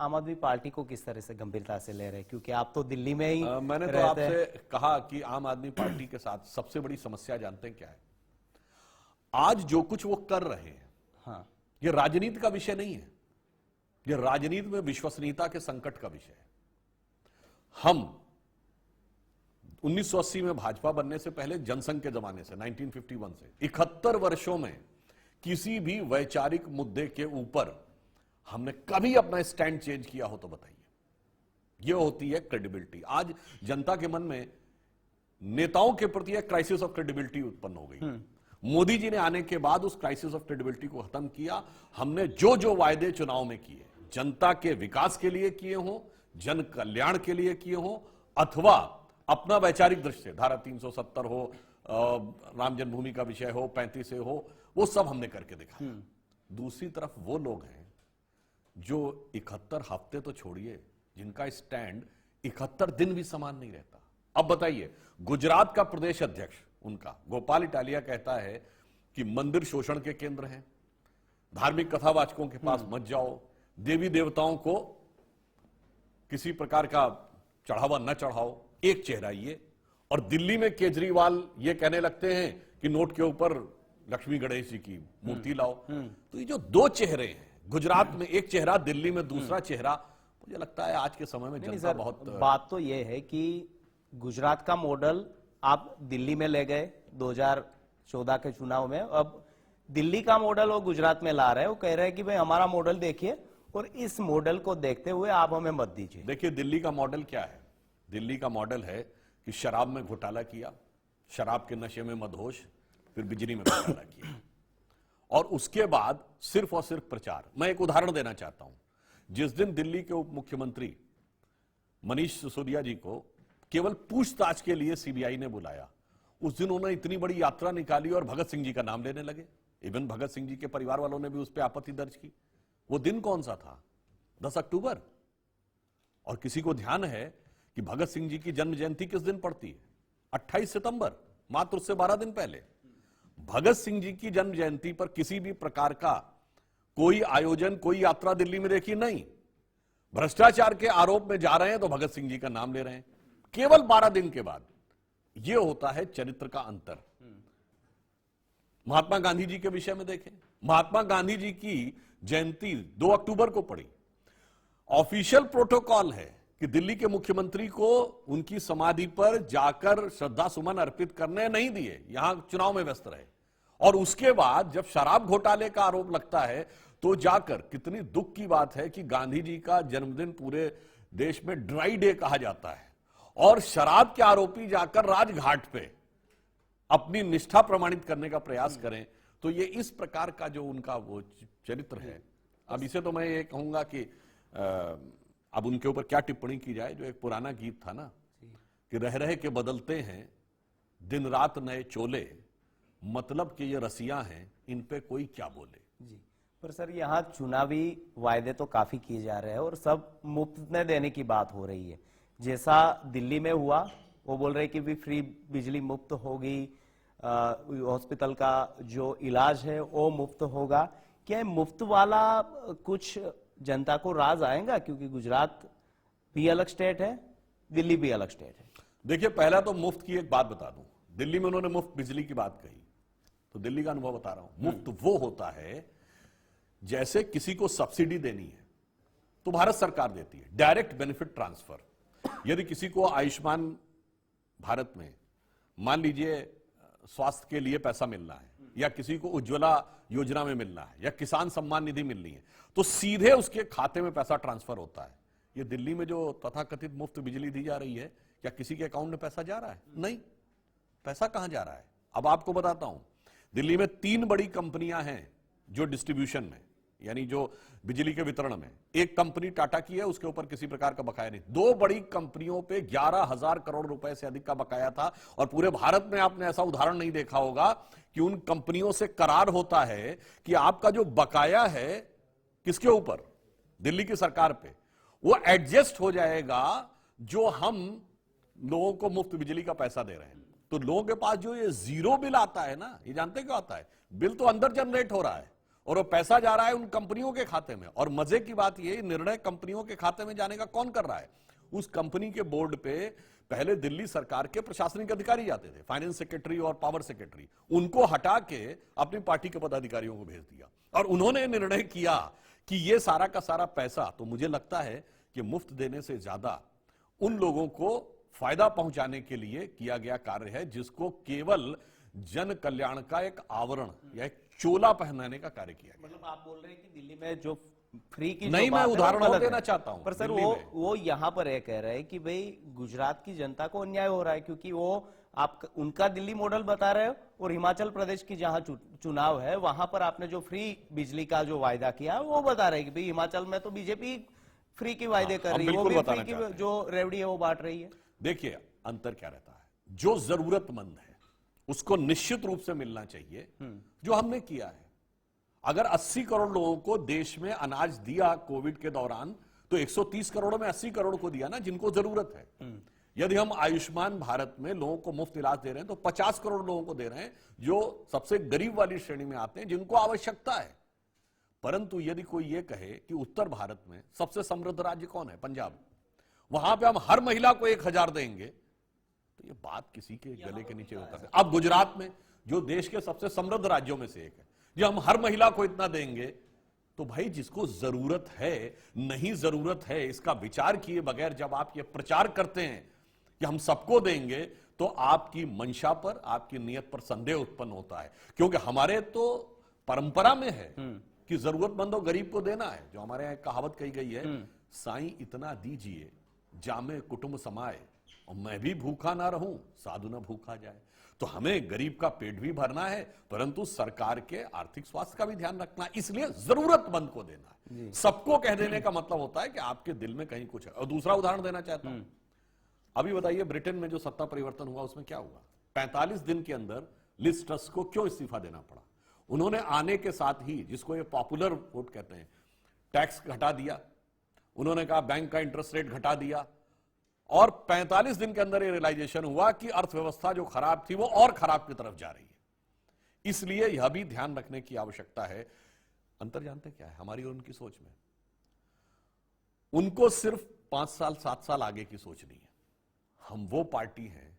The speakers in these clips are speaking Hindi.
आम आदमी पार्टी को किस तरह से गंभीरता से ले रहे हैं, क्योंकि आप तो दिल्ली में ही मैंने तो आपसे कहा कि आम आदमी पार्टी के साथ सबसे बड़ी समस्या जानते हैं क्या है? आज जो कुछ वो कर रहे हैं, हाँ, ये राजनीति का विषय नहीं है, ये राजनीति में विश्वसनीयता के संकट का विषय है। हम 1980 में भाजपा बनने से पहले जनसंघ के जमाने से 1951 से 71 वर्षों में किसी भी वैचारिक मुद्दे के ऊपर हमने कभी अपना स्टैंड चेंज किया हो तो बताइए। यह होती है क्रेडिबिलिटी। आज जनता के मन में नेताओं के प्रति एक क्राइसिस ऑफ क्रेडिबिलिटी उत्पन्न हो गई। मोदी जी ने आने के बाद उस क्राइसिस ऑफ क्रेडिबिलिटी को खत्म किया। हमने जो जो वायदे चुनाव में किए, जनता के विकास के लिए किए हों, जन कल्याण के लिए किए हों, अथवा अपना वैचारिक दृष्टि, धारा 370 हो, राम जन्मभूमि का विषय हो, 35 से हो, वो सब हमने करके दिखाया। दूसरी तरफ वो लोग हैं जो 71 हफ्ते तो छोड़िए, जिनका स्टैंड 71 दिन भी समान नहीं रहता। अब बताइए, गुजरात का प्रदेश अध्यक्ष उनका गोपाल इटालिया कहता है कि मंदिर शोषण के केंद्र हैं, धार्मिक कथावाचकों के पास मत जाओ, देवी देवताओं को किसी प्रकार का चढ़ावा न चढ़ाओ। एक चेहरा ये। और दिल्ली में केजरीवाल ये कहने लगते हैं कि नोट के ऊपर लक्ष्मी गणेश जी की मूर्ति लाओ। तो ये जो दो चेहरे हैं, गुजरात में एक चेहरा, दिल्ली में दूसरा चेहरा, मुझे लगता है आज के समय में जनता बहुत बात तो ये है कि गुजरात का मॉडल आप दिल्ली में ले गए 2014 के चुनाव में, अब दिल्ली का मॉडल वो गुजरात में ला रहे हैं। वो कह रहे हैं कि भाई हमारा मॉडल देखिए और इस मॉडल को देखते हुए आप हमें मत दीजिए। देखिए, दिल्ली का मॉडल क्या है? दिल्ली का मॉडल है कि शराब में घोटाला किया, शराब के नशे में मदहोश, फिर बिजली में घोटाला किया, और उसके बाद सिर्फ और सिर्फ प्रचार। मैं एक उदाहरण देना चाहता हूं। जिस दिन दिल्ली के उप मुख्यमंत्री मनीष सिसोदिया जी को केवल पूछताछ के लिए सीबीआई ने बुलाया, उस दिन उन्होंने इतनी बड़ी यात्रा निकाली और भगत सिंह जी का नाम लेने लगे। इवन भगत सिंह जी के परिवार वालों ने भी उस पर आपत्ति दर्ज की। वो दिन कौन सा था? 10 अक्टूबर। और किसी को ध्यान है कि भगत सिंह जी की जन्म जयंती किस दिन पड़ती है? 28 सितंबर, मात्र उससे 12 दिन पहले। भगत सिंह जी की जन्म जयंती पर किसी भी प्रकार का कोई आयोजन, कोई यात्रा दिल्ली में देखी नहीं। भ्रष्टाचार के आरोप में जा रहे हैं तो भगत सिंह जी का नाम ले रहे हैं, केवल 12 दिन के बाद। यह होता है चरित्र का अंतर। महात्मा गांधी जी के विषय में देखें, महात्मा गांधी जी की जयंती 2 अक्टूबर को पड़ी। ऑफिशियल प्रोटोकॉल है कि दिल्ली के मुख्यमंत्री को उनकी समाधि पर जाकर श्रद्धा सुमन अर्पित करने नहीं दिए, यहां चुनाव में व्यस्त रहे। और उसके बाद जब शराब घोटाले का आरोप लगता है तो जाकर, कितनी दुख की बात है कि गांधी जी का जन्मदिन पूरे देश में ड्राई डे कहा जाता है, और शराब के आरोपी जाकर राजघाट पे अपनी निष्ठा प्रमाणित करने का प्रयास करें। तो ये इस प्रकार का जो उनका वो चरित्र है। अब इसे तो मैं ये कहूंगा कि अब उनके ऊपर क्या टिप्पणी की जाए। जो एक पुराना गीत था ना कि रह रहे के बदलते हैं दिन रात नए चोले, मतलब कि ये रसिया हैं, इन पे कोई क्या बोले। जी, पर सर यहाँ चुनावी वायदे तो काफी किए जा रहे हैं और सब मुफ्त में देने की बात हो रही है। जैसा दिल्ली में हुआ, वो बोल रहे कि भी फ्री बिजली मुफ्त होगी, हॉस्पिटल का जो इलाज है वो मुफ्त होगा। क्या मुफ्त वाला कुछ जनता को राज आएगा? क्योंकि गुजरात भी अलग स्टेट है, दिल्ली भी अलग स्टेट है। देखिए, पहला तो मुफ्त की एक बात बता दूं। दिल्ली में उन्होंने मुफ्त बिजली की बात कही, तो दिल्ली का अनुभव बता रहा हूं। मुफ्त वो होता है जैसे किसी को सब्सिडी देनी है तो भारत सरकार देती है, डायरेक्ट बेनिफिट ट्रांसफर। यदि किसी को आयुष्मान भारत में मान लीजिए स्वास्थ्य के लिए पैसा मिलना है, या किसी को उज्ज्वला योजना में मिलना है, या किसान सम्मान निधि मिलनी है, तो सीधे उसके खाते में पैसा ट्रांसफर होता है। ये दिल्ली में जो तथाकथित मुफ्त बिजली दी जा रही है, क्या किसी के अकाउंट में पैसा जा रहा है? नहीं। पैसा कहां जा रहा है? अब आपको बताता हूं। दिल्ली में 3 बड़ी कंपनियां हैं जो डिस्ट्रीब्यूशन में, यानी जो बिजली के वितरण में। एक कंपनी टाटा की है, उसके ऊपर किसी प्रकार का बकाया नहीं। 2 बड़ी कंपनियों पे 11,000 करोड़ रुपए से अधिक का बकाया था। और पूरे भारत में आपने ऐसा उदाहरण नहीं देखा होगा कि उन कंपनियों से करार होता है कि आपका जो बकाया है किसके ऊपर, दिल्ली की सरकार पे, वो एडजस्ट हो जाएगा जो हम लोगों को मुफ्त बिजली का पैसा दे रहे हैं। तो लोगों के पास जो ये जीरो बिल आता है ना, ये जानते क्यों आता है? बिल तो अंदर जनरेट हो रहा है, और वो पैसा जा रहा है उन कंपनियों के खाते में। और मजे की बात यह, निर्णय कंपनियों के खाते में जाने का कौन कर रहा है? उस कंपनी के बोर्ड पे पहले दिल्ली सरकार के प्रशासनिक अधिकारी जाते थे, फाइनेंस सेक्रेटरी और पावर सेक्रेटरी, उनको हटा के अपनी पार्टी के पदाधिकारियों को भेज दिया और उन्होंने निर्णय किया कि ये सारा का सारा पैसा, तो मुझे लगता है कि मुफ्त देने से ज्यादा उन लोगों को फायदा पहुंचाने के लिए किया गया कार्य है, जिसको केवल जन कल्याण का एक आवरण या एक चोला पहनाने का कार्य किया गया। मतलब आप बोल रहे हैं कि दिल्ली में जो फ्री की नहीं, जो मैं बात है, उदाहरण वो गलत देना है। चाहता हूं। पर सर दिल्ली में। वो यहाँ पर ये कह रहे हैं कि भाई गुजरात की जनता को अन्याय हो रहा है, क्योंकि वो आप उनका दिल्ली मॉडल बता रहे हो और हिमाचल प्रदेश की जहां चुनाव है वहां पर आपने जो फ्री बिजली का जो वायदा किया वो बता रहे हैं कि भाई हिमाचल में तो बीजेपी फ्री की वायदे कर हम रही है, वो बिल्कुल भी बताना फ्री चाहते की जो रेवड़ी है वो बांट रही है। देखिए अंतर क्या रहता है, जो जरूरतमंद है उसको निश्चित रूप से मिलना चाहिए, जो हमने किया है। अगर 80 करोड़ लोगों को देश में अनाज दिया कोविड के दौरान, तो 130 करोड़ में 80 करोड़ को दिया ना जिनको जरूरत है। यदि हम आयुष्मान भारत में लोगों को मुफ्त इलाज दे रहे हैं तो 50 करोड़ लोगों को दे रहे हैं जो सबसे गरीब वाली श्रेणी में आते हैं, जिनको आवश्यकता है। परंतु यदि कोई यह कहे कि उत्तर भारत में सबसे समृद्ध राज्य कौन है? पंजाब, वहां पे हम हर महिला को 1000 देंगे, तो ये बात किसी के गले के नीचे उतर है। अब गुजरात में, जो देश के सबसे समृद्ध राज्यों में से एक है, जो हम हर महिला को इतना देंगे, तो भाई जिसको जरूरत है, नहीं जरूरत है, इसका विचार किए बगैर जब आप ये प्रचार करते हैं कि हम सबको देंगे, तो आपकी मंशा पर, आपकी नीयत पर संदेह उत्पन्न होता है। क्योंकि हमारे तो परंपरा में है कि जरूरतमंद और गरीब को देना है। जो हमारे यहां कहावत कही गई है, साईं इतना दीजिए जामे कुटुंब समाए और मैं भी भूखा ना रहूं साधु ना भूखा जाए। तो हमें गरीब का पेट भी भरना है, परंतु सरकार के आर्थिक स्वास्थ्य का भी ध्यान रखना है, इसलिए जरूरतमंद को देना है। सबको कह देने का मतलब होता है कि आपके दिल में कहीं कुछ है। और दूसरा उदाहरण देना चाहता हूं, अभी बताइए ब्रिटेन में जो सत्ता परिवर्तन हुआ उसमें क्या हुआ? 45 दिन के अंदर लिज ट्रस को क्यों इस्तीफा देना पड़ा? उन्होंने आने के साथ ही, जिसको ये पॉपुलर वोट कहते हैं, टैक्स घटा दिया, उन्होंने कहा बैंक का इंटरेस्ट रेट घटा दिया, और 45 दिन के अंदर ये रियलाइजेशन हुआ कि अर्थव्यवस्था जो खराब थी वो और खराब की तरफ जा रही है। इसलिए यह भी ध्यान रखने की आवश्यकता है। अंतर जानते क्या है हमारी और उनकी सोच में? उनको सिर्फ 5 साल 7 साल आगे की सोच नहीं है। हम वो पार्टी हैं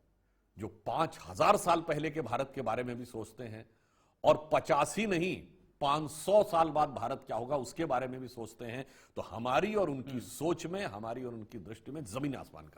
जो 5000 साल पहले के भारत के बारे में भी सोचते हैं, और 50 ही नहीं 500 साल बाद भारत क्या होगा उसके बारे में भी सोचते हैं। तो हमारी और उनकी सोच में, हमारी और उनकी दृष्टि में जमीन आसमान का